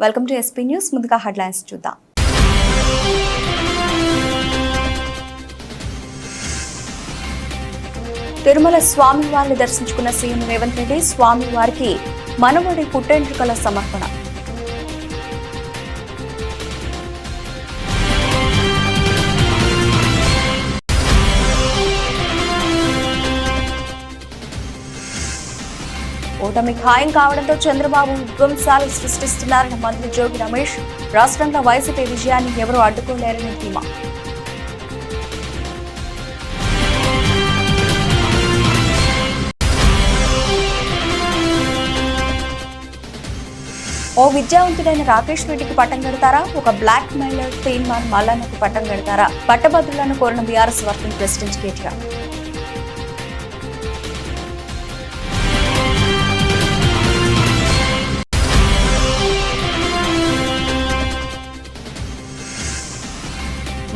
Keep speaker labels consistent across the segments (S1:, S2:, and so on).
S1: Welcome to SP news. ముందుగా headlines చూద్దాం. తిరుమల స్వామివారిని దర్శించుకున్న సీఎం రేవంత్ రెడ్డి స్వామివారికి మనవడి పుట్టెంట్రుకల సమర్పణ. ఓటమి ఖాయం కావడంతో చంద్రబాబు విధ్వంసాలు సృష్టిస్తున్నారన్న మంత్రి జోగి రమేష్. రాష్ట్రంలో వైసీపీ విజయాన్ని ఎవరూ అడ్డుకోలేరని ధీమా. ఓ విద్యావంతుడైన రాకేష్ రెడ్డికి పట్టం కడతారా? ఒక బ్లాక్ మెయిలర్ తీన్మాన్ మల్లన్నకు పట్టం కడతారా? పట్టభద్రులను కోరిన BRS working president KTR.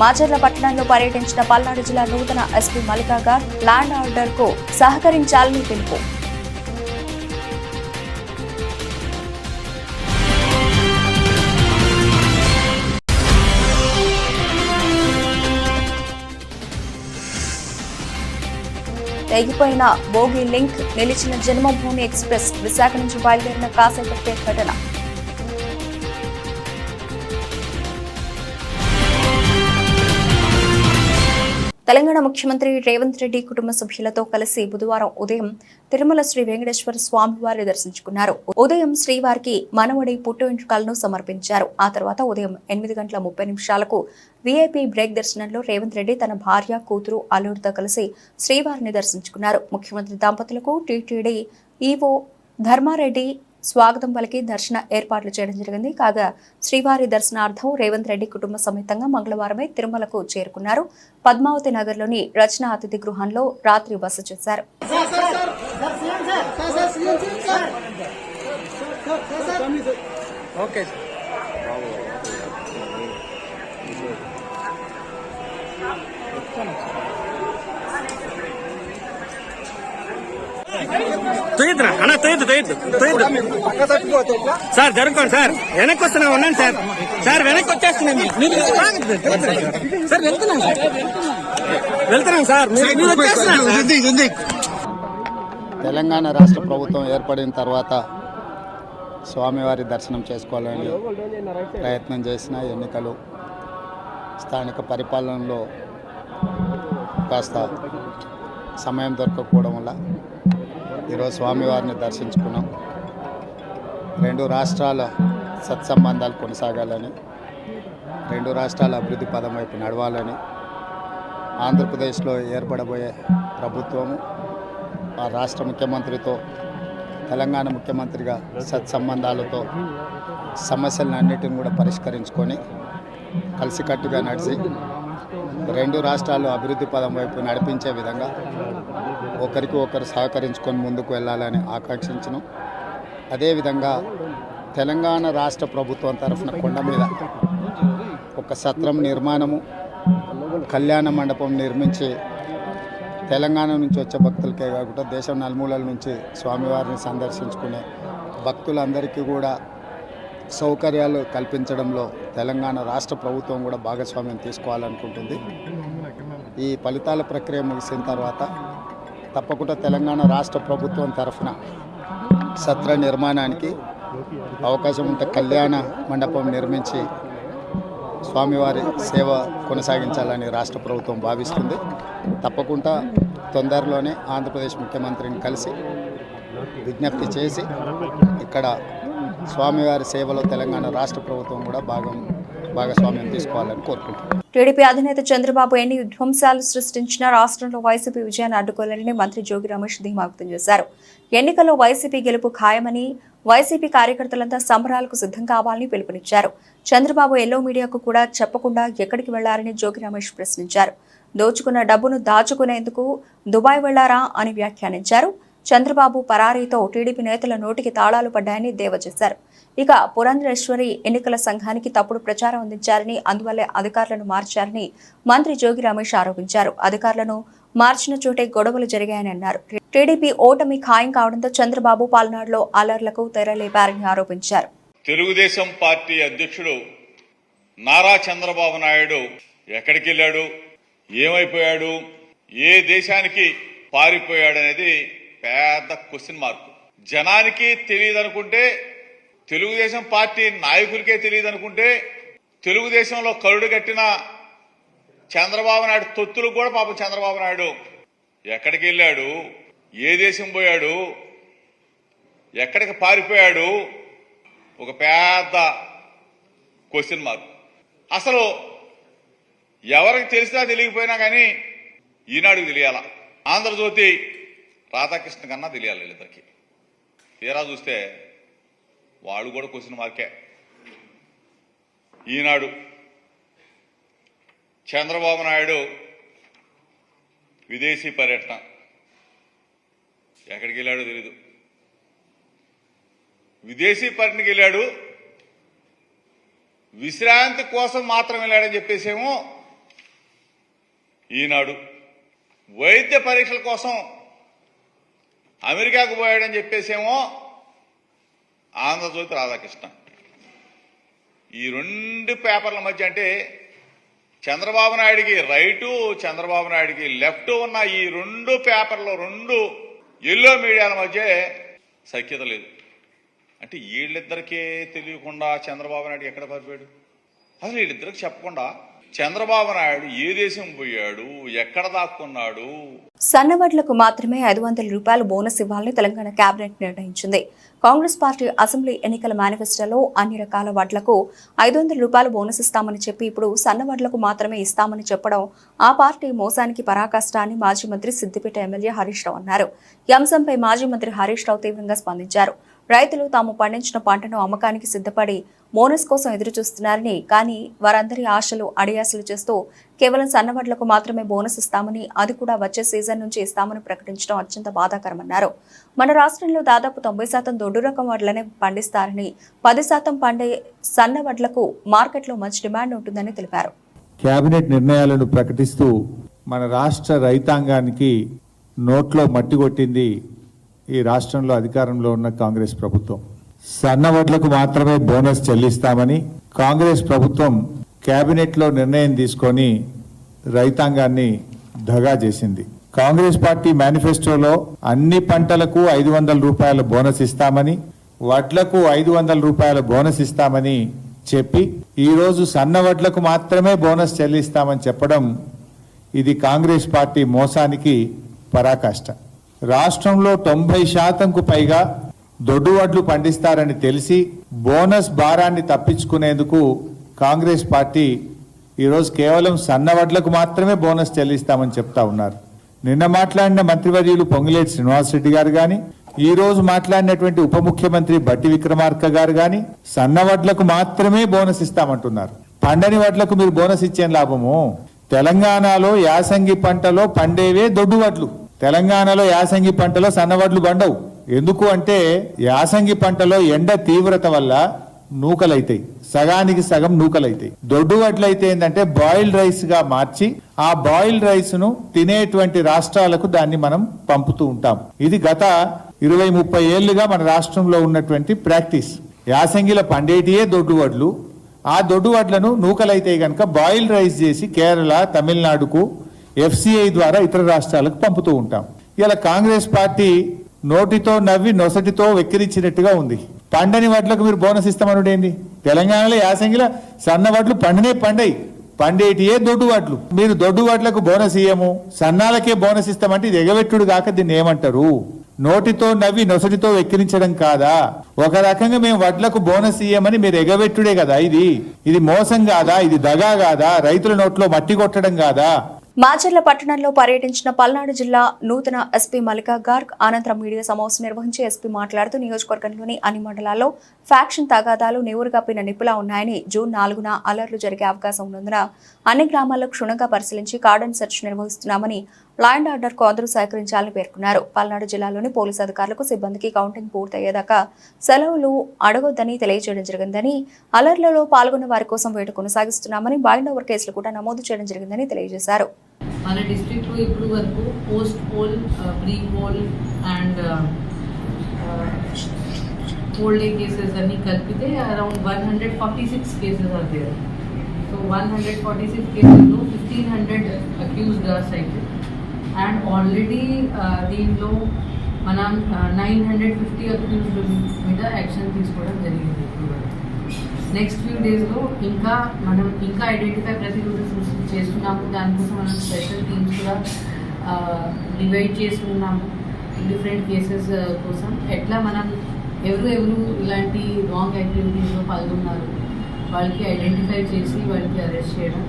S1: Macherla పట్టణంలో పర్యటించిన పల్నాడు జిల్లా నూతన ఎస్పీ మల్లికా గార్ ల్యాండ్ ఆర్డర్ కు సహకరించాలని పిలుపు. తెగిపోయిన బోగి లింక్ నిలిచిన జన్మభూమి ఎక్స్ప్రెస్ విశాఖ నుంచి బయలుదేరిన కాసేపట్టే ఘటన. తెలంగాణ ముఖ్యమంత్రి రేవంత్ రెడ్డి కుటుంబ సభ్యులతో కలిసి బుధవారం ఉదయం తిరుమల శ్రీ వెంకటేశ్వర స్వామివారిని దర్శించుకున్నారు. ఉదయం శ్రీవారికి మనవడి పుట్టు వెంట్రుకలను సమర్పించారు. ఆ తర్వాత ఉదయం 8:30 వీఐపీ బ్రేక్ దర్శనంలో రేవంత్ రెడ్డి తన భార్య, కూతురు, అల్లుడితో కలిసి శ్రీవారిని దర్శించుకున్నారు. ముఖ్యమంత్రి దంపతులకు టీటీడీ ఈవో ధర్మారెడ్డి స్వాగతం పలికి దర్శన ఏర్పాట్లు చేయడం జరిగింది. కాగా శ్రీవారి దర్శనార్థం రేవంత్ రెడ్డి కుటుంబ సమేతంగా మంగళవారమే తిరుమలకు చేరుకున్నారు. పద్మావతి నగర్లోని రచన అతిథి గృహంలో రాత్రి బస చేశారు.
S2: సార్ జరుగుకోండి సార్, వెనక్కి వస్తున్నా ఉన్నాను సార్. సార్ వెనక్కి వచ్చేస్తున్నాను సార్, వెళ్తున్నాం సార్.
S3: తెలంగాణ రాష్ట్ర ప్రభుత్వం ఏర్పడిన తర్వాత స్వామివారి దర్శనం చేసుకోవాలని ప్రయత్నం చేసిన ఎన్నికలు స్థానిక పరిపాలనలో కాస్త సమయం దొరకకపోవడం వల్ల ఈరోజు స్వామివారిని దర్శించుకున్నాం. రెండు రాష్ట్రాల సత్సంబంధాలు కొనసాగాలని, రెండు రాష్ట్రాల అభివృద్ధి పదం వైపు నడవాలని, ఆంధ్రప్రదేశ్లో ఏర్పడబోయే ప్రభుత్వము ఆ రాష్ట్ర ముఖ్యమంత్రితో తెలంగాణ ముఖ్యమంత్రిగా సత్సంబంధాలతో సమస్యలన్నిటిని కూడా పరిష్కరించుకొని కలిసికట్టుగా నడిచి రెండు రాష్ట్రాలు అభివృద్ధి పదం వైపు నడిపించే విధంగా ఒకరికి ఒకరు సహకరించుకొని ముందుకు వెళ్ళాలని ఆకాంక్షించను. అదేవిధంగా తెలంగాణ రాష్ట్ర ప్రభుత్వం తరఫున కొండ మీద ఒక సత్రం నిర్మాణము, కళ్యాణ మండపం నిర్మించి తెలంగాణ నుంచి వచ్చే భక్తులకే కాకుండా దేశం నలుమూలల నుంచి స్వామివారిని సందర్శించుకునే భక్తులందరికీ కూడా సౌకర్యాలు కల్పించడంలో తెలంగాణ రాష్ట్ర ప్రభుత్వం కూడా భాగస్వామ్యం తీసుకోవాలనుకుంటుంది. ఈ ఫలితాల ప్రక్రియ ముగిసిన తర్వాత తప్పకుండా తెలంగాణ రాష్ట్ర ప్రభుత్వం తరఫున సత్ర నిర్మాణానికి అవకాశం ఉంటే కళ్యాణ మండపం నిర్మించి స్వామివారి సేవ కొనసాగించాలని రాష్ట్ర ప్రభుత్వం భావిస్తుంది. తప్పకుండా తొందరలోనే ఆంధ్రప్రదేశ్ ముఖ్యమంత్రిని కలిసి విజ్ఞప్తి చేసి ఇక్కడ స్వామివారి సేవలో తెలంగాణ రాష్ట్ర ప్రభుత్వం కూడా భాగస్వామ్యం తీసుకోవాలని కోరుకుంటున్నాను.
S1: టీడీపీ అధినేత చంద్రబాబు ఎన్ని విధ్వంసాలు సృష్టించినా రాష్ట్రంలో వైసీపీ విజయాన్ని అడ్డుకోలేరని మంత్రి జోగి రమేష్ ధీమా వ్యక్తం చేశారు. ఎన్నికల్లో వైసీపీ గెలుపు ఖాయమని, వైసీపీ కార్యకర్తలంతా సంబరాలకు సిద్ధం కావాలని పిలుపునిచ్చారు. చంద్రబాబు ఎల్లో మీడియాకు కూడా చెప్పకుండా ఎక్కడికి వెళ్లారని జోగి రమేష్ ప్రశ్నించారు. దోచుకున్న డబ్బును దాచుకునేందుకు దుబాయ్ వెళ్లారా అని వ్యాఖ్యానించారు. చంద్రబాబు పరారీతో టీడీపీ నేతల నోటికి తాళాలు పడ్డాయని దేవ చేశారు. ఇక పురంధరేశ్వరి ఎన్నికల సంఘానికి తప్పుడు ప్రచారం అందించారని, అందువల్లే అధికారులను మార్చారని మంత్రి జోగి రమేష్ ఆరోపించారు. అధికారులను మార్చిన చోటే గొడవలు జరిగాయని అన్నారు. టీడీపీ ఓటమి ఖాయం కావడంతో చంద్రబాబు పాలనాడులో అలర్లకు తెరలేపారని ఆరోపించారు.
S4: తెలుగుదేశం పార్టీ అధ్యక్షుడు నారా చంద్రబాబు నాయుడు ఎక్కడికి వెళ్ళాడు, ఏమైపోయాడు, ఏ దేశానికి పారిపోయాడు అనేది పెద్ద క్వశ్చన్ మార్క్. జనానికి తెలియదనుకుంటే, తెలుగుదేశం పార్టీ నాయకులకే తెలియదనుకుంటే, తెలుగుదేశంలో కరుడు కట్టిన చంద్రబాబు నాయుడు తొత్తులు కూడా పాపం చంద్రబాబు నాయుడు ఎక్కడికి వెళ్ళాడు, ఏ దేశం పోయాడు, ఎక్కడికి పారిపోయాడు, ఒక పెద్ద క్వశ్చన్ మార్క్. అసలు ఎవరికి తెలిసినా తెలియకపోయినా కానీ ఈనాడుకు తెలియాల, ఆంధ్రజ్యోతి రాధాకృష్ణ కన్నా తెలియాలి వీళ్ళిద్దరికి. తీరా చూస్తే వాళ్ళు కూడా క్వశ్చన్ మార్కే. ఈనాడు చంద్రబాబు నాయుడు విదేశీ పర్యటన ఎక్కడికి వెళ్ళాడో తెలీదు. విదేశీ పర్యటనకి వెళ్ళాడు, విశ్రాంతి కోసం మాత్రం వెళ్ళాడని చెప్పేసేమో ఈనాడు. వైద్య పరీక్షల కోసం అమెరికాకు పోయాడని చెప్పేసేమో ఆంధ్రజ్యోతి రాధాకృష్ణ. ఈ రెండు పేపర్ల మధ్య అంటే చంద్రబాబు నాయుడికి రైటు, చంద్రబాబు నాయుడికి లెఫ్ట్ ఉన్న ఈ రెండు పేపర్లు, రెండు ఎల్లో మీడియాల మధ్య సఖ్యత లేదు. అంటే వీళ్ళిద్దరికే తెలియకుండా చంద్రబాబు నాయుడు ఎక్కడ పారిపోయాడు, అసలు వీళ్ళిద్దరికి చెప్పకుండా చంద్రబాబు నాయుడు ఏ దేశం పోయాడు, ఎక్కడ దాక్కున్నాడు.
S1: సన్నవడ్లకు మాత్రమే 500 రూపాయలు బోనస్ ఇవ్వాలని తెలంగాణ కేబినెట్ నిర్ణయించింది. కాంగ్రెస్ పార్టీ అసెంబ్లీ ఎన్నికల మేనిఫెస్టోలో అన్ని రకాల వడ్లకు 500 రూపాయలు బోనస్ ఇస్తామని చెప్పి ఇప్పుడు సన్నవడ్లకు మాత్రమే ఇస్తామని చెప్పడం ఆ పార్టీ మోసానికి పరాకాష్ట అని మాజీ మంత్రి సిద్దిపేట ఎమ్మెల్యే హరీష్ రావు అన్నారు. ఈ అంశంపై మాజీ మంత్రి హరీష్ రావు తీవ్రంగా స్పందించారు. రైతులు తాము పండించిన పంటను అమ్మకానికి సిద్ధపడి బోనస్ కోసం ఎదురు చూస్తున్నారని, కానీ వారందరి ఆశలు అడియాసలు చేస్తూ కేవలం సన్నవడ్లకు మాత్రమే బోనస్ ఇస్తామని, అది కూడా వచ్చే సీజన్ నుంచి ఇస్తామని ప్రకటించడం అత్యంత బాధాకరమన్నారు. మన రాష్ట్రంలో దాదాపు 90% దొడ్డు రకం వడ్లనే పండిస్తారని, 10% పండే సన్నవడ్లకు మార్కెట్లో మంచి డిమాండ్ ఉంటుందని తెలిపారు.
S5: కేబినెట్ నిర్ణయాలను ప్రకటిస్తూ మన రాష్ట్ర రైతాంగానికి నోట్లో మట్టి కొట్టింది ఈ రాష్ట్రంలో అధికారంలో ఉన్న కాంగ్రెస్ ప్రభుత్వం. సన్నవడ్లకు మాత్రమే బోనస్ చెల్లిస్తామని కాంగ్రెస్ ప్రభుత్వం కేబినెట్ లో నిర్ణయం తీసుకొని రైతాంగాన్ని దగా చేసింది. కాంగ్రెస్ పార్టీ మేనిఫెస్టోలో అన్ని పంటలకు 500 రూపాయల బోనస్ ఇస్తామని, వడ్లకు 500 రూపాయల బోనస్ ఇస్తామని చెప్పి ఈ రోజు సన్నవడ్లకు మాత్రమే బోనస్ చెల్లిస్తామని చెప్పడం ఇది కాంగ్రెస్ పార్టీ మోసానికి పరాకాష్ట. రాష్ట్రంలో 90%కు పైగా దొడ్డు వడ్లు పండిస్తారని తెలిసి బోనస్ భారాన్ని తప్పించుకునేందుకు కాంగ్రెస్ పార్టీ ఈరోజు కేవలం సన్నవడ్లకు మాత్రమే బోనస్ చెల్లిస్తామని చెప్తా ఉన్నారు. నిన్న మాట్లాడిన మంత్రివర్యులు పొంగులేటి శ్రీనివాసరెడ్డి గారు గాని, ఈ రోజు మాట్లాడినటువంటి ఉప ముఖ్యమంత్రి బట్టి విక్రమార్క గారు గాని సన్నవడ్లకు మాత్రమే బోనస్ ఇస్తామంటున్నారు. పండని వడ్లకు మీరు బోనస్ ఇచ్చేం లాభము? తెలంగాణలో యాసంగి పంటలో పండేవే దొడ్డు వడ్లు. తెలంగాణలో యాసంగి పంటలో సన్నవడ్లు పండవు. ఎందుకు అంటే యాసంగి పంటలో ఎండ తీవ్రత వల్ల నూకలైతాయి, సగానికి సగం నూకలైతాయి. దొడ్డు వడ్లయితే ఏంటంటే బాయిల్డ్ రైస్ గా మార్చి ఆ బాయిల్డ్ రైస్ ను తినేటువంటి రాష్ట్రాలకు దాన్ని మనం పంపుతూ ఉంటాం. ఇది గత 20-30 ఏళ్లుగా మన రాష్ట్రంలో ఉన్నటువంటి ప్రాక్టీస్. యాసంగిలో పండేటియే దొడ్డు వడ్లు, ఆ దొడ్డు వడ్లను నూకలైతే గనక బాయిల్డ్ రైస్ చేసి కేరళ, తమిళనాడుకు FCI ద్వారా ఇతర రాష్ట్రాలకు పంపుతూ ఉంటాం. ఇలా కాంగ్రెస్ పార్టీ నోటితో నవ్వి నొసటితో వెక్కిరించినట్టుగా ఉంది. పండని వడ్లకు మీరు బోనస్ ఇస్తామనుడేంది? తెలంగాణలో యాసంగిలో సన్న వడ్లు పండయి, పండేటియే దొడ్డు వడ్లు. మీరు దొడ్డు వడ్లకు బోనస్ ఇయ్యము, సన్నాలకే బోనస్ ఇస్తామంటే ఇది ఎగవెట్టుడు కాక దీన్ని ఏమంటారు? నోటితో నవ్వి నొసటితో వెక్కిరించడం కాదా? ఒక రకంగా మేము వడ్లకు బోనస్ ఇయ్యమని మీరు ఎగవెట్టుడే కదా. ఇది మోసం కాదా? ఇది దగా కాదా? రైతుల నోట్లో మట్టి కొట్టడం కాదా?
S1: మాచర్ల పట్టణంలో పర్యటించిన పల్నాడు జిల్లా నూతన ఎస్పీ మల్లికా గార్గ్ అనంతరం మీడియా సమావేశం నిర్వహించి ఎస్పీ మాట్లాడుతూ నియోజకవర్గంలోని అన్ని మండలాల్లో ఫ్యాక్షన్ తగాదాలు నివురుగప్పిన నిప్పులా ఉన్నాయని, జూన్ 4న అలర్లు జరిగే అవకాశం ఉన్నందున అన్ని గ్రామాల్లో క్షుణ్ణంగా పరిశీలించి కార్డన్ సెర్చ్ నిర్వహిస్తున్నామని, లా అండ్ ఆర్డర్కు అందరూ సహకరించాలని పేర్కొన్నారు. పల్నాడు జిల్లాలోని పోలీసు అధికారులకు సిబ్బందికి కౌంటింగ్ పూర్తయ్యేదాకా సెలవులు అడగొద్దని తెలియజేయడం జరిగిందని, అలర్లలో పాల్గొన్న వారి కోసం వేట కొనసాగిస్తున్నామని, బైండ్ ఓవర్ కేసులు కూడా నమోదు చేయడం జరిగిందని తెలియజేశారు.
S6: మన డిస్ట్రిక్ట్లో ఇప్పుడు వరకు post poll, pre poll and 4-day cases అన్ని కలిపితే around 146 cases are there. So 146 cases లో 1500 accused are cited and already దీంట్లో మనం 950 accused మీద యాక్షన్ తీసుకోవడం జరిగింది. నెక్స్ట్ ఫ్యూ డేస్లో మనం ఇంకా ఐడెంటిఫై ప్రతిరోజు చేస్తున్నాము. దానికోసం మనం స్పెషల్ టీమ్స్ కూడా డివైడ్ చేసుకున్నాము డిఫరెంట్ కేసెస్ కోసం. ఎట్లా మనం ఎవరు ఇలాంటి రాంగ్ యాక్టివిటీస్లో పాల్గొన్నారు వాళ్ళకి ఐడెంటిఫై చేసి వాళ్ళకి అరెస్ట్ చేయడం,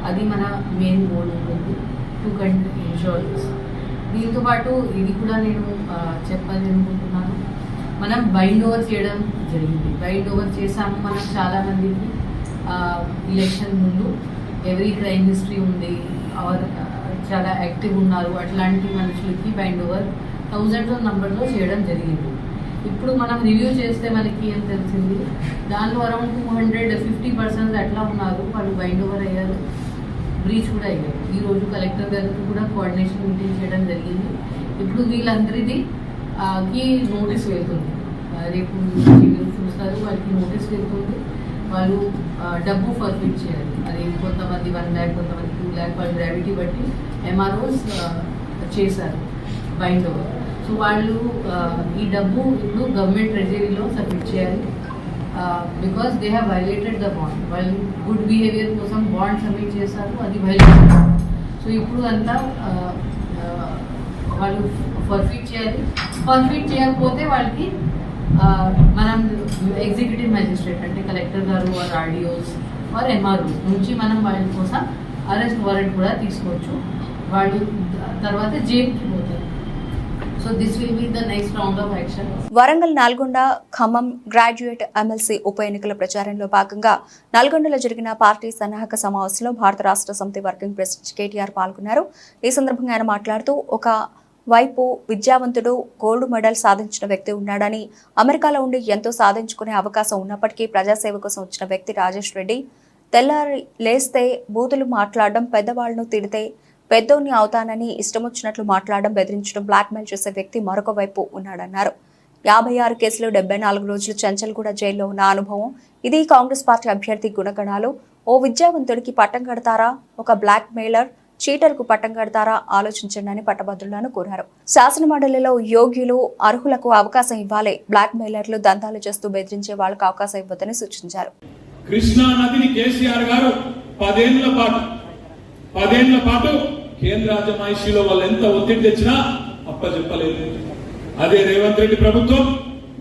S6: అది మన మెయిన్ గోల్ ఉంటుంది టు ఇన్షూర్ దిస్. దీంతో పాటు ఇది కూడా నేను చెప్పాలి అనుకుంటున్నాను, మనం బైండ్ ఓవర్ చేయడం జరిగింది. బైండ్ ఓవర్ చేసాము మనం చాలామందికి ఎలక్షన్ ముందు ఎవరీ క్రైమ్ హిస్టరీ ఉంది ఆర్ చాలా యాక్టివ్ ఉన్నారు అట్లాంటి మనుషులకి బైండ్ ఓవర్ థౌజండ్స్ నంబర్లో చేయడం జరిగింది. ఇప్పుడు మనం రివ్యూ చేస్తే మనకి ఏం తెలిసింది, దానిలో అరౌండ్ 250 persons అట్లా ఉన్నారు, వాళ్ళు బైండ్ ఓవర్ అయ్యారు, బ్రీచ్ కూడా అయ్యారు. ఈరోజు కలెక్టర్ గారికి కూడా కోఆర్డినేషన్ మీటింగ్ చేయడం జరిగింది. ఇప్పుడు వీళ్ళందరిది కి నోటీస్ వెళ్తుంది, రేపు మీరు చూస్తారు వాళ్ళకి నోటీస్ వెళ్తుంది. వాళ్ళు డబ్బు ఫర్ఫిట్ చేయాలి. అది కొంతమంది 1 lakh, కొంతమంది 2 lakh, వాళ్ళ గ్రావిటీ బట్టి MROs చేశారు బైండ్ ఓవర్. సో వాళ్ళు ఈ డబ్బు ఇప్పుడు గవర్నమెంట్ ట్రెజరీలో సబ్మిట్ చేయాలి. Because they have violated the bond. వాళ్ళు గుడ్ బిహేవియర్ కోసం బాండ్ సబ్మిట్ చేశారు, అది వైలేట్. సో ఇప్పుడు అంతా వాళ్ళు ఫర్ఫిట్ చేయాలి. ఫర్ఫిట్ చేయకపోతే వాళ్ళకి మనం ఎగ్జిక్యూటివ్ మ్యాజిస్ట్రేట్ అంటే కలెక్టర్ గారు ఆర్ ఆర్డిఓస్ ఆర్ MROs నుంచి మనం వాళ్ళ కోసం అరెస్ట్ వారెంట్ కూడా తీసుకోవచ్చు. వాళ్ళు తర్వాత జైలుకి పోతారు. So this will be the next round of action.
S1: Warangal, Nalgonda, Khammam graduate MLC ఉప ఎన్నికల ప్రచారంలో భాగంగా నల్గొండలో జరిగిన పార్టీ సన్నాహక సమావేశంలో భారత రాష్ట్ర సమితి వర్కింగ్ ప్రెసిడెంట్ KTR పాల్గొన్నారు. ఈ సందర్భంగా ఆయన మాట్లాడుతూ, ఒక వైపు విద్యావంతుడు, గోల్డ్ మెడల్ సాధించిన వ్యక్తి ఉన్నాడని, అమెరికాలో ఉండి ఎంతో సాధించుకునే అవకాశం ఉన్నప్పటికీ ప్రజాసేవ కోసం వచ్చిన వ్యక్తి రాజేష్ రెడ్డి, తెల్లారి లేస్తే బూతులు మాట్లాడడం, పెద్దవాళ్లను తిడితే పెద్దోన్ని అవుతానని ఇష్టమొచ్చినట్లు మాట్లాడడం, బెదిరించడం, బ్లాక్మెయిల్ చేసే వ్యక్తి మరొక వైపు ఉన్నాడన్నారు. 56 కేసులు, 74 రోజులు చెంచల్గూడ జైల్లో ఉన్న అనుభవం, ఇది కాంగ్రెస్ పార్టీ అభ్యర్థి గుణగణాలు. ఓ విద్యావంతుడికి పట్టం కడతారా, ఒక బ్లాక్ మెయిలర్ చీటర్కు పట్టం కడతారా, ఆలోచించండి అని పట్టభద్రులను కోరారు. శాసనమండలిలో యోగ్యులు, అర్హులకు అవకాశం ఇవ్వాలి, బ్లాక్ మెయిలర్లు దందాలు చేస్తూ బెదిరించే వాళ్లకు అవకాశం ఇవ్వదని సూచించారు.
S7: కృష్ణా నదిని కేసీఆర్ గారు 10 ఏళ్ల పాటు కేంద్ర అజమాయిషీలో వాళ్ళు ఎంత ఒత్తిడి తెచ్చినా అప్పచెప్పలేదు. అదే రేవంత్ రెడ్డి ప్రభుత్వం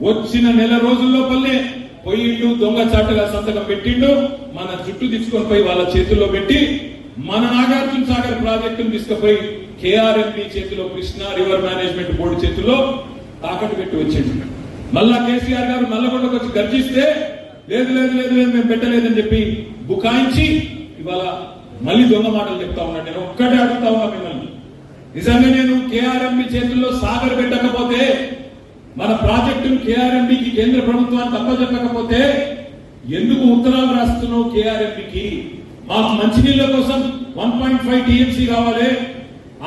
S7: వచ్చిన నెల రోజుల్లోపల్లే పోయిండు, దొంగచాటుగా సంతకం పెట్టిండు, మన చుట్టూ తీసుకొని పోయి వాళ్ళ చేతుల్లో పెట్టి మన నాగార్జున సాగర్ ప్రాజెక్టును తీసుకుపోయి KRMB చేతిలో, కృష్ణా రివర్ మేనేజ్మెంట్ బోర్డు చేతిలో తాకట్టు పెట్టి వచ్చిండు. మళ్ళా కేసీఆర్ గారు నల్లగొండకు వచ్చి గర్జిస్తే లేదు మేము పెట్టలేదని చెప్పి బుకాయించి ఇవాళ మళ్ళీ దొంగ మాటలు చెప్తా ఉన్నాడు. నేను ఒక్కటే అడుగుతా ఉన్నా మిమ్మల్ని, నిజంగా నేను KRMB చేతుల్లో సాగర్ పెట్టకపోతే, మన ప్రాజెక్టును KRMBకి కేంద్ర ప్రభుత్వానికి అప్పచెప్పకపోతే ఎందుకు ఉత్తరాలు రాస్తున్నావు KRMBకి? మాకు మంచినీళ్ల కోసం 1.5 TMC కావాలి,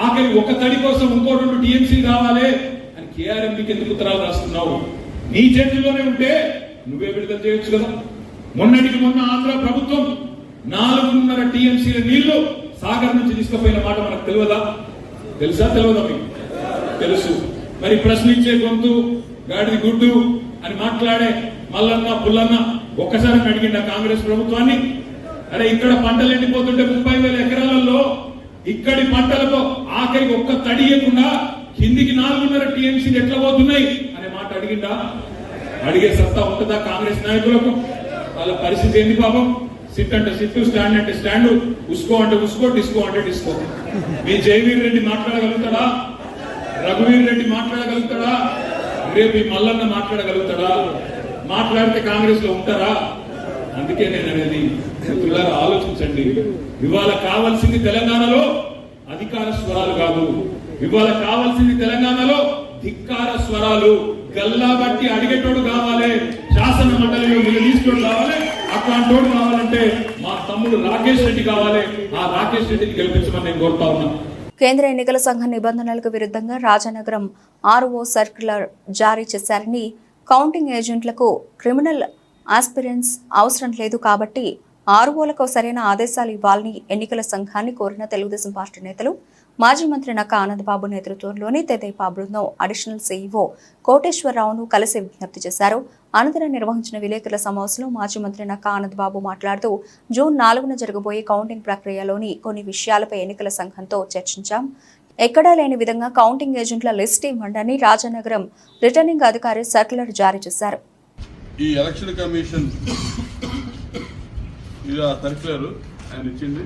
S7: ఆఖరి ఒక తడి కోసం ఇంకో 2 TMC కావాలి అని KRMBకి ఎందుకు ఉత్తరాలు రాస్తున్నావు? నీ చేతుల్లోనే ఉంటే నువ్వే విడుదల చేయొచ్చు కదా. మొన్నటికి మొన్న ఆంధ్ర ప్రభుత్వం 4.5 TMCల నీళ్లు సాగర్ నుంచి తీసుకుపోయిన మాట మనకు తెలియదా? తెలియదా మీకు? తెలుసు. మరి ప్రశ్నించే గొంతు, గాడిది గుడ్డు అని మాట్లాడే మల్లన్న పుల్లన్న ఒక్కసారి అడిగిండ కాంగ్రెస్ ప్రభుత్వాన్ని, అరే ఇక్కడ పంటలు ఎండిపోతుంటే 30,000 ఎకరాలలో ఇక్కడి పంటలకు ఆఖరికి ఒక్క తడి ఇవ్వకుండా కిందికి 4.5 TMCలు ఎట్లా పోతున్నాయి అనే మాట అడిగిందా? అడిగే సత్తా ఉంటుందా కాంగ్రెస్ నాయకులకు? వాళ్ళ పరిస్థితి ఏంది పాపం? సిట్ అంటే సిట్టు, స్టాండ్ అంటే స్టాండ్, ఉస్కో అంటే ఉస్కో, డిస్కో అంటే డిస్కో. మీ జయవీర్ రెడ్డి మాట్లాడగలుగుతాడా? రఘువీర్ రెడ్డి మాట్లాడగలుగుతాడా? రేపు ఈ మల్లన్న మాట్లాడగలుగుతాడా? మాట్లాడితే కాంగ్రెస్ లో ఉంటారా? అందుకే నేను అనేది, మిత్రులారా ఆలోచించండి. ఇవాళ కావాల్సింది తెలంగాణలో అధికార స్వరాలు కాదు, ఇవాళ కావాల్సింది తెలంగాణలో ధిక్కార స్వరాలు. గల్లా బట్టి అడిగేటోడు కావాలి, శాసన మండలిలో నిలదీసుకోడు కావాలి. అట్లాంటోడు కావాలంటే మా తమ్ముడు రాకేష్ రెడ్డి కావాలి. ఆ రాకేష్ రెడ్డిని గెలిపించమని నేను కోరుతా ఉన్నా.
S1: కేంద్ర ఎన్నికల సంఘం నిబంధనలకు విరుద్ధంగా రాజానగరం RO సర్క్యులర్ జారీ చేశారని కౌంటింగ్ ఏజెంట్లకు క్రిమినల్ ఆస్పిరెన్స్ అవసరం లేదు కాబట్టి ఆర్ఓలకు సరైన ఆదేశాలు ఇవ్వాలని ఎన్నికల సంఘాన్ని కోరిన తెలుగుదేశం పార్టీ నేతలు మాజీ మంత్రి నక్కా ఆనందబాబు నేతృత్వంలోని తెదేపా బృందం అడిషనల్ సీఈఓ కోటేశ్వరరావును కలిసి విజ్ఞప్తి చేశారు. అనంతరం నిర్వహించిన విలేకరుల సమావేశంలో మాజీ మంత్రి నక్కా ఆనందబాబు మాట్లాడుతూ జూన్ 4న జరగబోయే కౌంటింగ్ ప్రక్రియలోని కొన్ని విషయాలపై ఎన్నికల సంఘంతో చర్చించాం. ఎక్కడా లేని విధంగా కౌంటింగ్ ఏజెంట్ల లిస్ట్ ఇవ్వండి రాజానగరం రిటర్నింగ్ అధికారి సర్క్యులర్ జారీ చేశారు.
S8: ఈ ఎలక్షన్ కమిషన్ ఇది ఆ సర్క్యులర్ ఆయన ఇచ్చింది.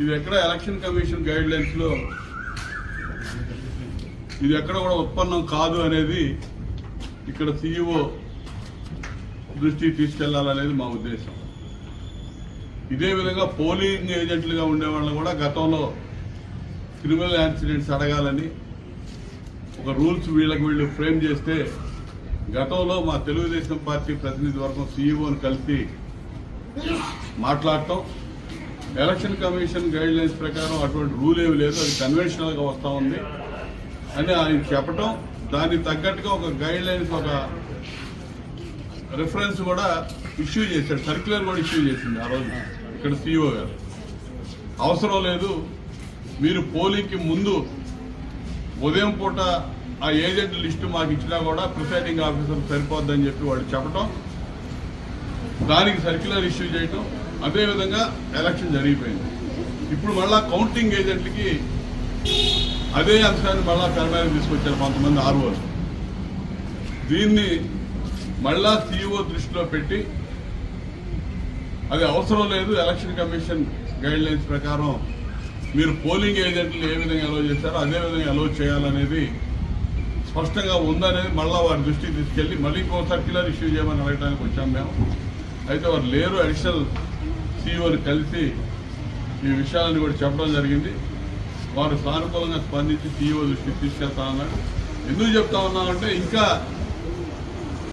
S8: ఇది ఎక్కడ ఎలక్షన్ కమిషన్ గైడ్ లైన్స్ లో ఇది ఎక్కడ కూడా ఉత్పన్నం కాదు అనేది ఇక్కడ సీఈఓ దృష్టికి తీసుకెళ్లాలనేది మా ఉద్దేశం. ఇదే విధంగా పోలింగ్ ఏజెంట్లుగా ఉండేవాళ్ళని కూడా గతంలో క్రిమినల్ యాక్సిడెంట్స్ అడగాలని ఒక రూల్స్ వీళ్ళు ఫ్రేమ్ చేస్తే గతంలో మా తెలుగుదేశం పార్టీ ప్రతినిధి వర్గం సీఈఓని కలిసి మాట్లాడటం, ఎలక్షన్ కమిషన్ గైడ్ లైన్స్ ప్రకారం అటువంటి రూల్ ఏమి లేదు, అది కన్వెన్షనల్ గా వస్తూ ఉంది అని ఆయన చెప్పటం, దానికి తగ్గట్టుగా ఒక గైడ్ లైన్స్ ఒక రిఫరెన్స్ కూడా ఇష్యూ చేశాడు, సర్క్యులర్ కూడా ఇష్యూ చేసింది ఆ రోజు ఇక్కడ సీఈఓ గారు. అవసరం లేదు, మీరు పోలింగ్కి ముందు ఉదయం పూట ఆ ఏజెంట్ లిస్టు మాకు ఇచ్చినా కూడా ప్రిసైడింగ్ ఆఫీసర్ సరిపోద్దని చెప్పి వాడు చెప్పడం, దానికి సర్క్యులర్ ఇష్యూ చేయటం, అదేవిధంగా ఎలక్షన్ జరిగిపోయింది. ఇప్పుడు మళ్ళా కౌంటింగ్ ఏజెంట్లకి అదే అంశాన్ని మళ్ళా తెరమీద తీసుకొచ్చారు కొంతమంది ఆర్ఓలు. దీన్ని మళ్ళా సీఈఓ దృష్టిలో పెట్టి అది అవసరం లేదు, ఎలక్షన్ కమిషన్ గైడ్ లైన్స్ ప్రకారం మీరు పోలింగ్ ఏజెంట్లు ఏ విధంగా అలో చేశారో అదే విధంగా అలో చేయాలనేది స్పష్టంగా ఉందనేది మళ్ళా వారి దృష్టికి తీసుకెళ్లి మళ్ళీ ఇంకో సర్క్యులర్ ఇష్యూ చేయమని అడగడానికి వచ్చాం మేము. అయితే వారు లేరు, అడిషనల్ సీఈఓని కలిసి ఈ విషయాలను కూడా చెప్పడం జరిగింది. వారు సానుకూలంగా స్పందించి సీఈఓ దృష్టికి తీసుకెళ్తామన్నారు. ఎందుకు చెప్తా ఉన్నామంటే ఇంకా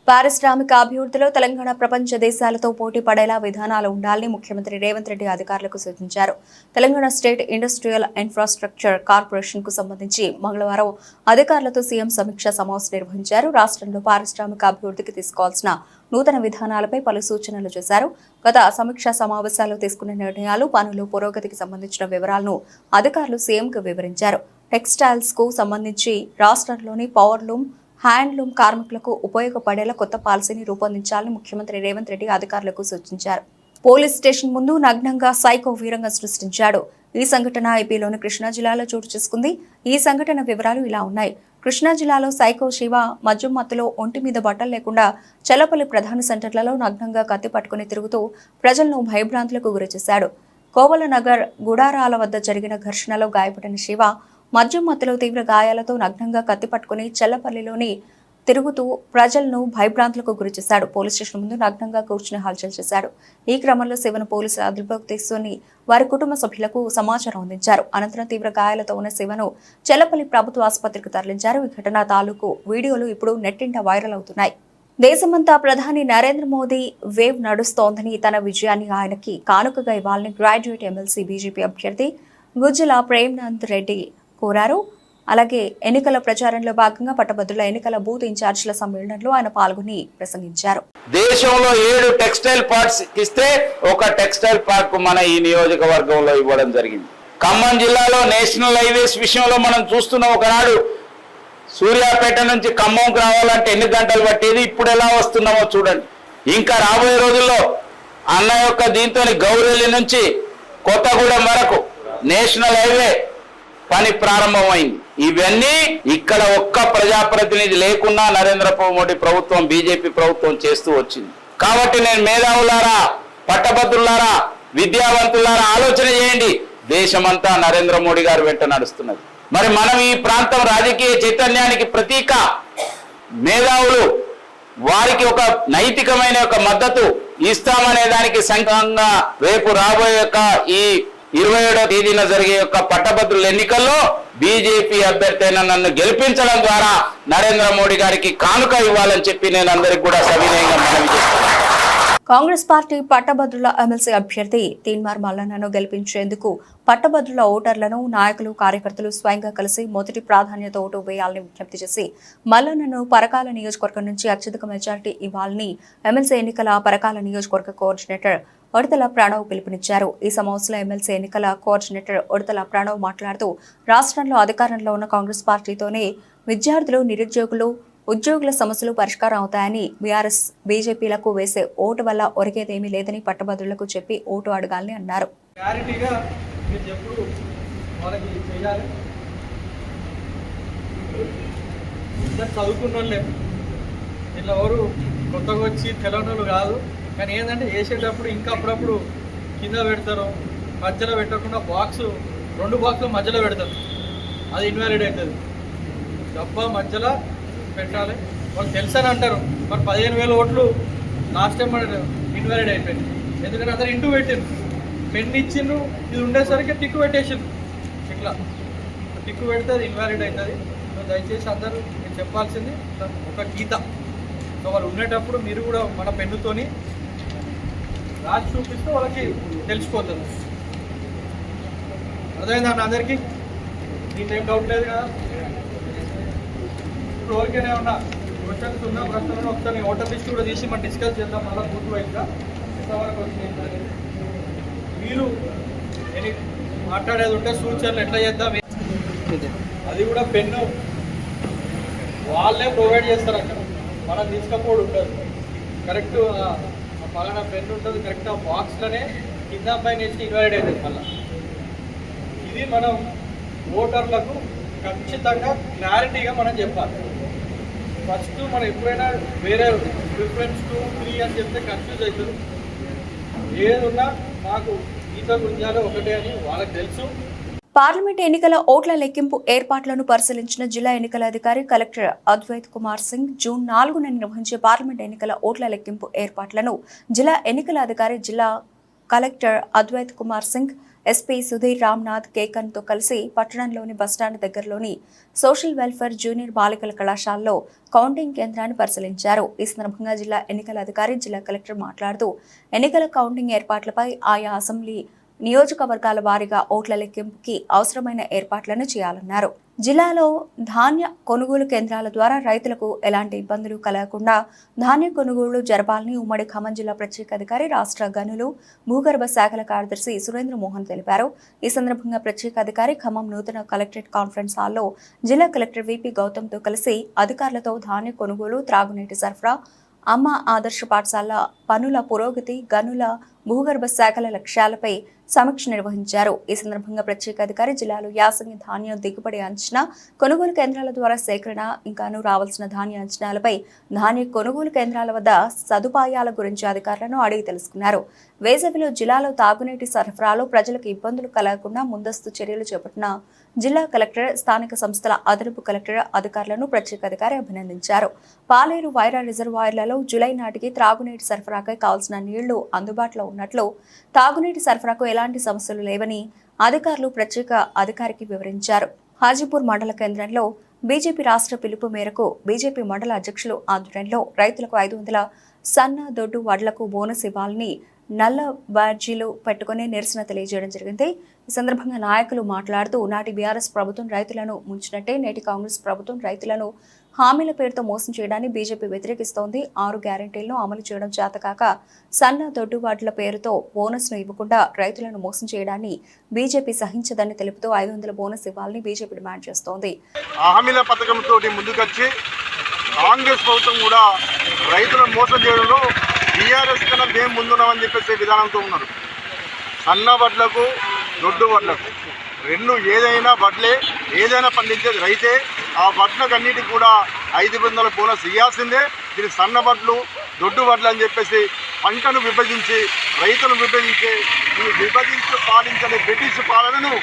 S1: పారిశ్రామిక అభివృద్ధిలో తెలంగాణ ప్రపంచ దేశాలతో పోటీ పడేలా విధానాలు ఉండాలని ముఖ్యమంత్రి రేవంత్ రెడ్డి అధికారులకు సూచించారు. Telangana state industrial infrastructure corporation కు సంబంధించి మంగళవారం అధికారులతో సీఎం సమీక్షా సమావేశం నిర్వహించారు. రాష్ట్రంలో పారిశ్రామిక అభివృద్ధికి తీసుకోవాల్సిన నూతన విధానాలపై పలు సూచనలు చేశారు. గత సమీక్షా సమావేశాల్లో తీసుకున్న నిర్ణయాలు, పనులు, పురోగతికి సంబంధించిన వివరాలను అధికారులు సీఎంకు వివరించారు. టెక్స్టైల్స్ కు సంబంధించి రాష్ట్రంలోని పవర్లూమ్, హ్యాండ్లూమ్ కార్మికులకు ఉపయోగపడేలా కొత్త పాలసీని రూపొందించాలని ముఖ్యమంత్రి రేవంత్ రెడ్డి అధికారులకు సూచించారు. పోలీస్ స్టేషన్ ముందు నగ్నంగా సైకో వీరంగం సృష్టించాడు. ఈ సంఘటన ఏపీలోని కృష్ణా జిల్లాలో చోటు చేసుకుంది. ఈ సంఘటన వివరాలు ఇలా ఉన్నాయి. కృష్ణా జిల్లాలో సైకో శివ మద్యం మత్తులో ఒంటి మీద బట్టలు లేకుండా చల్లపల్లి ప్రధాన సెంటర్లలో నగ్నంగా కత్తి పట్టుకుని తిరుగుతూ ప్రజలను భయభ్రాంతులకు గురిచేశాడు. కోవల నగర్ గుడారాల వద్ద జరిగిన ఘర్షణలో గాయపడిన శివ మద్యం మత్తులో తీవ్ర గాయాలతో నగ్నంగా కత్తి పట్టుకుని చెల్లపల్లిలోని తిరుగుతూ ప్రజలను భయభ్రాంతులకు గురిచేశాడు. పోలీస్ స్టేషన్ ముందు నగ్నంగా కూర్చుని హల్చల్ చేశాడు. ఈ క్రమంలో శివను పోలీసులు అదుపులోకి తీసుకుని వారి కుటుంబ సభ్యులకు సమాచారం అందించారు. అనంతరం తీవ్ర గాయాలతో ఉన్న శివను చెల్లపల్లి ప్రభుత్వ ఆసుపత్రికి తరలించారు. ఈ ఘటన తాలూకు వీడియోలు ఇప్పుడు నెట్టింట వైరల్ అవుతున్నాయి. దేశమంతా ప్రధాని నరేంద్ర మోదీ వేవ్ నడుస్తోందని, తన విజయాన్ని ఆయనకి కానుకగా ఇవ్వాలని గ్రాడ్యుయేట్ ఎమ్మెల్సీ బీజేపీ అభ్యర్థి గుజ్జల ప్రేమ్నంద్ రెడ్డి కోరారు. అలాగే ఎన్నికల ప్రచారంలో భాగంగా పట్టభద్రుల ఎన్నికల బూత్ ఇన్ఛార్జీల సమ్మేళనంలో ఆయన పాల్గొని ప్రసంగించారు.
S9: దేశంలో 7 టెక్స్టైల్ పార్క్స్ ఇస్తే ఒక టెక్స్టైల్ పార్క్ మన ఈ నియోజకవర్గంలో ఇవ్వడం జరిగింది. ఖమ్మం జిల్లాలో నేషనల్ హైవేస్ విషయంలో మనం చూస్తున్నాం. ఒకనాడు సూర్యాపేట నుంచి ఖమ్మంకి రావాలంటే ఎన్ని గంటలు పట్టేది, ఇప్పుడు ఎలా వస్తున్నామో చూడండి. ఇంకా రాబోయే రోజుల్లో అన్న యొక్క దీంతో గౌరెల్లి నుంచి కొత్తగూడెం వరకు నేషనల్ హైవే పని ప్రారంభమైంది. ఇవన్నీ ఇక్కడ ఒక్క ప్రజాప్రతినిధి లేకుండా నరేంద్ర మోడీ ప్రభుత్వం, బీజేపీ ప్రభుత్వం చేస్తూ వచ్చింది. కాబట్టి నేను మేధావులారా, పట్టభద్రులారా, విద్యావంతులారా ఆలోచన చేయండి. దేశమంతా నరేంద్ర మోడీ గారు వెంట నడుస్తున్నది. మరి మనం ఈ ప్రాంతం రాజకీయ చైతన్యానికి ప్రతీక మేధావులు, వారికి ఒక నైతికమైన ఒక మద్దతు ఇస్తామనే దానికి సంఘంగా రేపు రాబోయే ఈ 27వ తేదీన జరిగే పట్టభద్రుల ఎన్నికల్లో బీజేపీ అభ్యర్థి అయిన నన్ను గెలిపించడం ద్వారా నరేంద్ర మోడీ గారికి కానుక ఇవ్వాలని చెప్పి నేను అందరికి కూడా సవినయంగా మనవి చేస్తాను.
S1: కాంగ్రెస్ పార్టీ పట్టభద్రుల ఎమ్మెల్సీ అభ్యర్థి తీన్మార్ మల్లన్నను గెలిపించేందుకు పట్టభద్రుల ఓటర్లను నాయకులు కార్యకర్తలు స్వయంగా కలిసి మొదటి ప్రాధాన్యత ఓటు వేయాలని విజ్ఞప్తి చేసి మల్లన్నను పరకాల నియోజకవర్గం నుంచి అత్యధిక మెజార్టీ ఇవ్వాలని ఎమ్మెల్సీ ఎన్నికల పరకాల నియోజకవర్గ కోఆర్డినేటర్ ఉడతల ప్రణవ్ పిలుపునిచ్చారు. ఈ సమావేశంలో ఎమ్మెల్సీ ఎన్నికల కోఆర్డినేటర్ ఉడతల ప్రణవ్ మాట్లాడుతూ రాష్ట్రంలో అధికారంలో ఉన్న కాంగ్రెస్ పార్టీతోనే విద్యార్థులు, నిరుద్యోగులు, ఉద్యోగుల సమస్యలు పరిష్కారం అవుతాయని, బీఆర్ఎస్, బీజేపీలకు వేసే ఓటు వల్ల ఒరిగేదేమీ లేదని పట్టభద్రులకు చెప్పి ఓటు అడగాలని అన్నారు.
S10: చదువుకున్న ఇలా ఎవరు కొత్తగా వచ్చి తెలంగాణలు కాదు, కానీ ఏంటంటే వేసేటప్పుడు ఇంకా అప్పుడప్పుడు కింద పెడతారు, మధ్యలో పెట్టకుండా రెండు బాక్సులు మధ్యలో పెడతారు, అది ఇన్వాలిడ్ అవుతుంది. డబ్బా మధ్యలో పెట్టాలి. వాళ్ళు తెలుసని అంటారు, మరి 15,000 ఓట్లు లాస్ట్ టైం మన ఇన్వాలిడ్ అయిపోయింది. ఎందుకంటే అందరు ఇంటూ పెట్టిండు, పెన్ ఇచ్చిండ్రు, ఇది ఉండేసరికి టిక్కు పెట్టేసిండ్రు. ఇట్లా టిక్కు పెడితే అది ఇన్వాలిడ్ అవుతుంది. దయచేసి అందరూ నేను చెప్పాల్సింది ఒక గీత. సో వాళ్ళు ఉండేటప్పుడు మీరు కూడా మన పెన్నుతోని రాసి చూపిస్తే వాళ్ళకి తెలిసిపోతుంది. అర్థమైందండి అందరికీ? దీంట్లో ఏం డౌట్ లేదు కదా? ఇప్పుడు ఎవరికైనా ఉన్నా క్వశ్చన్స్ ఉన్నా ప్రశ్నలు ఒకసారి ఓటర్ లిస్ట్ కూడా తీసి మనం డిస్కస్ చేద్దాం. మళ్ళీ బూత్ వైజ్గా ఎంతవరకు వచ్చింది మీరు మాట్లాడేది ఉంటే సూచనలు ఎట్లా చేద్దాం, అది కూడా పెన్ను వాళ్ళే ప్రొవైడ్ చేస్తారు. అక్కడ మనం తీసుకపోవడం ఉండదు. కరెక్ట్ పలానా పెన్ ఉంటుంది, కరెక్ట్ ఆ బాక్స్లోనే కింద పైన వేసి ఇన్వాలిడ్ అవుతుంది. మళ్ళీ ఇది మనం ఓటర్లకు ఖచ్చితంగా క్లారిటీగా మనం చెప్పాలి. ఫస్ట్ మనం ఎప్పుడైనా వేరే ప్రిఫరెన్స్ 2, 3 అని చెప్తే కన్ఫ్యూజ్ అవుతుంది. ఏదున్నా మాకు ఈత గుంజాలు ఒకటే అని వాళ్ళకి తెలుసు.
S1: పార్లమెంట్ ఎన్నికల ఓట్ల లెక్కింపు ఏర్పాట్లను పరిశీలించిన జిల్లా ఎన్నికల అధికారి కలెక్టర్ అద్వైత్ కుమార్ సింగ్ జూన్ 4న నిర్వహించే పార్లమెంట్ ఎన్నికల ఓట్ల లెక్కింపు ఏర్పాట్లను జిల్లా ఎన్నికల అధికారి జిల్లా కలెక్టర్ అద్వైత్ కుమార్ సింగ్, ఎస్పీ సుధీర్ రామ్నాథ్ కేకన్తో కలిసి పట్టణంలోని బస్టాండ్ దగ్గరలోని సోషల్ వెల్ఫేర్ జూనియర్ బాలికల కళాశాలలో కౌంటింగ్ కేంద్రాన్ని పరిశీలించారు. ఈ సందర్భంగా జిల్లా ఎన్నికల అధికారి జిల్లా కలెక్టర్ మాట్లాడుతూ ఎన్నికల కౌంటింగ్ ఏర్పాట్లపై ఆయా అసెంబ్లీ నియోజకవర్గాల వారీగా ఓట్ల లెక్కింపుకి అవసరమైన ఏర్పాట్లను చేయాలన్నారు. జిల్లాలో ధాన్య కొనుగోలు కేంద్రాల ద్వారా రైతులకు ఎలాంటి ఇబ్బందులు కలగకుండా ధాన్య కొనుగోళ్లు జరపాలని ఉమ్మడి ఖమ్మం జిల్లా ప్రత్యేక అధికారి, రాష్ట్ర గనులు, భూగర్భ శాఖల కార్యదర్శి సురేంద్ర మోహన్ తెలిపారు. ఈ సందర్భంగా ప్రత్యేక అధికారి ఖమ్మం నూతన కలెక్టరేట్ కాన్ఫరెన్స్ హాల్లో జిల్లా కలెక్టర్ విపి గౌతమ్తో కలిసి అధికారులతో ధాన్య కొనుగోలు, త్రాగునీటి సరఫరా, అమ్మ ఆదర్శ పాఠశాల పనుల పురోగతి, గనుల, భూగర్భ శాఖల లక్ష్యాలపై సమీక్ష నిర్వహించారు. ఈ సందర్భంగా ప్రత్యేక అధికారి జిల్లాలో యాసంగి ధాన్యం దిగుబడి అంచనా, కొనుగోలు కేంద్రాల ద్వారా సేకరణ, ఇంకాను రావాల్సిన ధాన్య అంచనాలపై, ధాన్య కొనుగోలు కేంద్రాల వద్ద సదుపాయాల గురించి అధికారులను అడిగి తెలుసుకున్నారు. వేసవిలో జిల్లాలో తాగునీటి సరఫరాలో ప్రజలకు ఇబ్బందులు కలగకుండా ముందస్తు చర్యలు చేపట్టిన జిల్లా కలెక్టర్, స్థానిక సంస్థల అదనపు కలెక్టర్ అధికారులను ప్రత్యేక అధికారి అభినందించారు. పాలేరు వైరా రిజర్వాయర్లలో జూలై నాటికి త్రాగునీటి సరఫరాకై కావాల్సిన నీళ్లు అందుబాటులో ఉన్నట్లు, తాగునీటి సరఫరాకు ఎలాంటి సమస్యలు లేవని అధికారులు ప్రత్యేక అధికారికి వివరించారు. హాజీపూర్ మండల కేంద్రంలో బీజేపీ రాష్ట్ర పిలుపు మేరకు బీజేపీ మండల అధ్యక్షులు ఆధ్వర్యంలో రైతులకు 500 సన్న దొడ్డు వడ్లకు బోనస్ ఇవ్వాలని నల్ల బ్యాడ్జీలు పెట్టుకుని నిరసన తెలియజేయడం జరిగింది. ఈ సందర్భంగా నాయకులు మాట్లాడుతూ నాటి బీఆర్ఎస్ ప్రభుత్వం రైతులను ముంచినట్టే నేటి కాంగ్రెస్ ప్రభుత్వం రైతులను హామీల పేరుతో మోసం చేయడాన్ని బీజేపీ వ్యతిరేకిస్తోంది. 6 గ్యారెంటీలను అమలు చేయడం చేతకాక సన్న దొడ్డుబాట్ల పేరుతో బోనస్ను ఇవ్వకుండా రైతులను మోసం చేయడాన్ని బీజేపీ సహించదని తెలుపుతూ 500 బోనస్ ఇవ్వాలని బీజేపీ డిమాండ్ చేస్తోంది.
S11: హామీల పథకంతో ముందుకొచ్చి కాంగ్రెస్ ప్రభుత్వం కూడా రైతులను మోసం చేయడంలో బీఆర్ఎస్ కన్నా మేము ముందున్నామని చెప్పేసి విధానంతో ఉన్నారు. సన్న వడ్లకు, దొడ్డు వడ్లకు రెండు ఏదైనా వడ్లే, ఏదైనా పండించేది రైతే. ఆ వడ్లకు అన్నిటికి కూడా 500 బోనస్ ఇవ్వాల్సిందే. దీని సన్న వడ్లు, దొడ్డు వడ్లు అని చెప్పేసి పంటను విభజించి రైతులను విభజించి ఈ విభజించి పాలించని బ్రిటిష్ పాలనను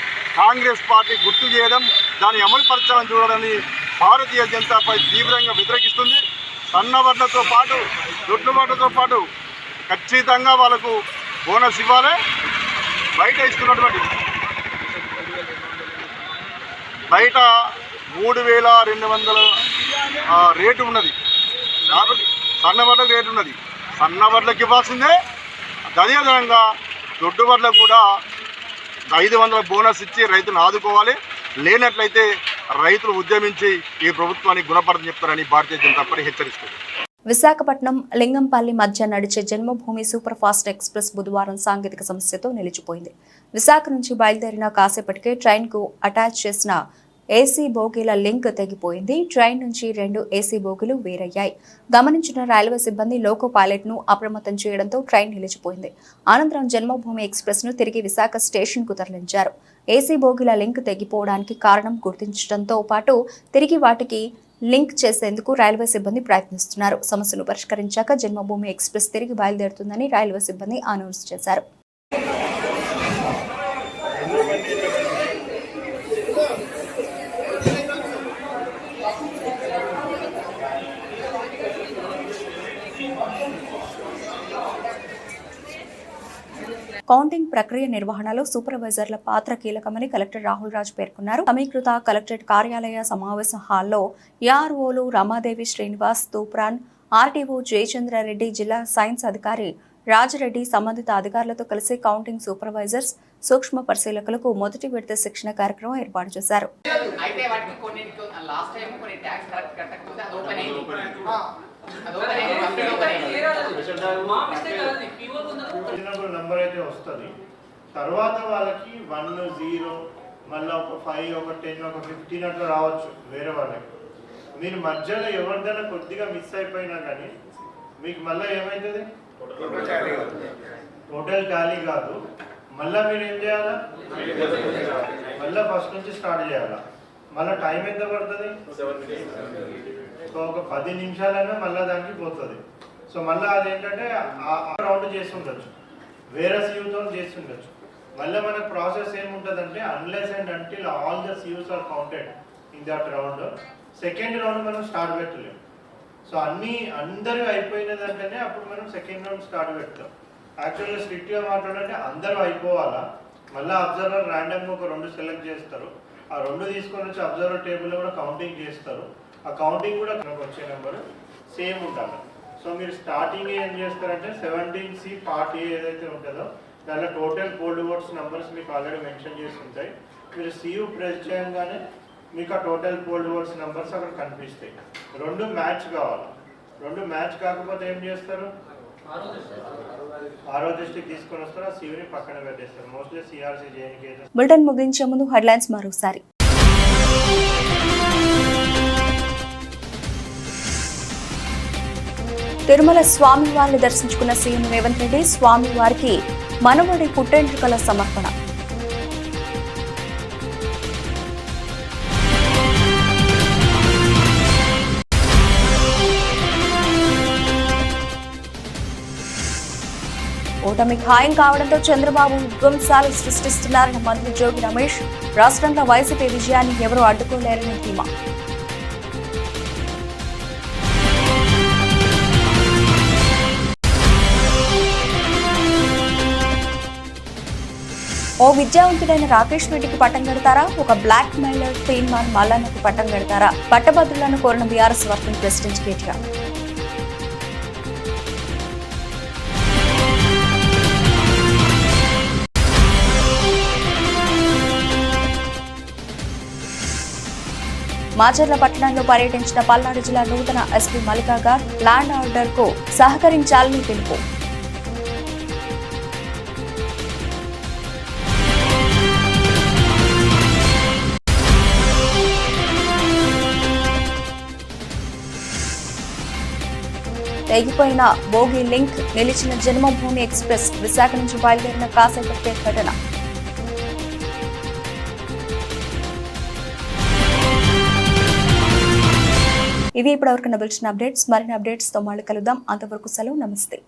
S11: కాంగ్రెస్ పార్టీ గుర్తు చేయడం, దాన్ని అమలుపరచాలని చూడాలని భారతీయ జనతా పార్టీ తీవ్రంగా వ్యతిరేకిస్తుంది. సన్న వడ్లతో పాటు, దొడ్డు వడ్లతో పాటు ఖచ్చితంగా వాళ్ళకు బోనస్ ఇవ్వాలి. బయట ఇస్తున్నటువంటి బయట 3,200 రేటు ఉన్నది, కాబట్టి సన్న వడ్లకు రేటు ఉన్నది. సన్నవడ్లకు ఇవ్వాల్సిందే. అదేవిధంగా దొడ్డువడ్లకు కూడా 500 బోనస్ ఇచ్చి రైతును ఆదుకోవాలి. లేనట్లయితే రైతులు ఉద్యమించి ఈ ప్రభుత్వానికి గుణపడని చెప్తారని భారతీయ జనతా పార్టీ హెచ్చరిస్తుంది.
S1: విశాఖపట్నం లింగంపల్లి మధ్య నడిచే జన్మభూమి సూపర్ ఫాస్ట్ ఎక్స్ప్రెస్ బుధవారం సాంకేతిక సమస్యతో నిలిచిపోయింది. విశాఖ నుంచి బయలుదేరిన కాసేపటికే ట్రైన్ కు అటాచ్ చేసిన ఏసీ బోగీల లింక్ తెగిపోయింది. ట్రైన్ నుంచి 2 ఏసీ బోగీలు వేరయ్యాయి. గమనించిన రైల్వే సిబ్బంది లోకో పైలట్ ను అప్రమత్తం చేయడంతో ట్రైన్ నిలిచిపోయింది. అనంతరం జన్మభూమి ఎక్స్ప్రెస్ ను తిరిగి విశాఖ స్టేషన్ కు తరలించారు. ఏసీ బోగీల లింక్ తెగిపోవడానికి కారణం గుర్తించడంతో పాటు తిరిగి వాటికి లింక్ చేసేందుకు రైల్వే సిబ్బంది ప్రయత్నిస్తున్నారు. సమస్యను పరిష్కరించాక జన్మభూమి ఎక్స్ప్రెస్ తిరిగి బయలుదేరుతుందని రైల్వే సిబ్బంది అనౌన్స్ చేశారు. కౌంటింగ్ ప్రక్రియ నిర్వహణలో సూపర్వైజర్ల పాత్ర కీలకమని కలెక్టర్ రాహుల్ రాజ్ పేర్కొన్నారు. సమీకృత కలెక్టరేట్ కార్యాలయ సమావేశ హాల్లో ఏఆర్ఓలు రమాదేవి, శ్రీనివాస్, తూప్రాన్, ఆర్టీఓ జయచంద్రారెడ్డి, జిల్లా సైన్స్ అధికారి రాజరెడ్డి సంబంధిత అధికారులతో కలిసి కౌంటింగ్ సూపర్వైజర్స్, సూక్ష్మ పరిశీలకులకు మొదటి విడత శిక్షణ కార్యక్రమం ఏర్పాటు చేశారు.
S12: నంబర్ అయితే వస్తుంది. తర్వాత వాళ్ళకి 1, 0 మళ్ళీ ఒక 5, ఒక 10, ఒక 15 అట్లా రావచ్చు వేరే వాళ్ళకి. మీరు మధ్యలో ఎవరిదైనా కొద్దిగా మిస్ అయిపోయినా కానీ మీకు మళ్ళీ ఏమవుతుంది? టోటల్ టాలీ కాదు. మళ్ళీ మీరు ఏం చేయాలా? మళ్ళీ ఫస్ట్ నుంచి స్టార్ట్ చేయాలా. మళ్ళీ టైం ఎంత పడుతుంది? ఒక 10 నిమిషాలైనా మళ్ళీ దానికి పోతుంది. సో మళ్ళీ అదేంటంటే రౌండ్ చేస్తుండొచ్చు, వేరే సీయూతో చేస్తుండొచ్చు. మళ్ళీ మనకు ప్రాసెస్ ఏముంటుందంటే unless and until all the CUs are counted in that round, second round మనం స్టార్ట్ పెట్టలేము. సో అందరూ అయిపోయినదంటేనే అప్పుడు మనం సెకండ్ రౌండ్ స్టార్ట్ పెడతాం. యాక్చువల్గా స్ట్రిక్ట్గా మాట్లాడాలంటే అందరూ అయిపోవాలా. మళ్ళీ అబ్జర్వర్ ర్యాండమ్గా ఒక 2 సెలెక్ట్ చేస్తారు. ఆ 2 తీసుకొని వచ్చి అబ్జర్వర్ టేబుల్లో కూడా కౌంటింగ్ చేస్తారు. ఆ కౌంటింగ్ కూడా మనకు వచ్చే నెంబర్ సేమ్ ఉండాలి. సో మీరు స్టార్టింగ్ ఏం చేస్తారంటే 17C పార్ట్ ఏ ఏదైతే ఉంటుందో దానిలో టోటల్ పోల్డ్ ఓట్స్ నెంబర్స్ మీకు ఆల్రెడీ మెన్షన్ చేసి ఉంటాయి. మీరు సీయూ ప్రెస్ చేయగానే మీకు ఆ టోటల్ పోల్డ్ ఓట్స్ నెంబర్స్ అక్కడ కనిపిస్తాయి. 2 మ్యాచ్ కావాలి. 2 మ్యాచ్ కాకపోతే ఏం చేస్తారు? 6వ డిస్ట్రిక్ట్ తీసుకొని వస్తారు. ఆ సీయూని పక్కన పెట్టేస్తారు. Mostly CRC J&K.
S1: బులెటిన్ ముగించే ముందు హెడ్లైన్స్ మరోసారి. తిరుమల స్వామివారిని దర్శించుకున్న సీఎం రేవంత్ రెడ్డి, స్వామివారికి మనవడి పుట్టెంట్రుకల సమర్పణ. ఓటమి ఖాయం కావడంతో చంద్రబాబు విధ్వంసాలు సృష్టిస్తున్నారన్న మంత్రి జోగి రమేష్. రాష్ట్రంలో వైసీపీ విజయాన్ని ఎవరూ అడ్డుకోలేరని ధీమా. ఓ విద్యావంతుడైన రాకేష్ రెడ్డికి పట్టం కడతారా? ఒక బ్లాక్ మెయిలర్ తీన్మాన్ మల్లన్నకు పట్టం కడతారా? పట్టభద్రులను కోరిన BRS working president KTR. Macherla పట్టణంలో పర్యటించిన పల్నాడు జిల్లా నూతన ఎస్పీ మల్లికాగార్ ల్యాండ్ ఆర్డర్ కు సహకరించాలని పిలుపు. తెగిపోయిన బోగి లింక్, నిలిచిన జన్మభూమి ఎక్స్ప్రెస్. విశాఖ నుంచి బయలుదేరిన కాసేపట్టే ఘటన. ఇవి ఇప్పటివరకు నడిచిన అప్డేట్స్. మరిన్ని అప్డేట్స్ తో మళ్ళీ కలుద్దాం. అంతవరకు సెలవు. నమస్తే.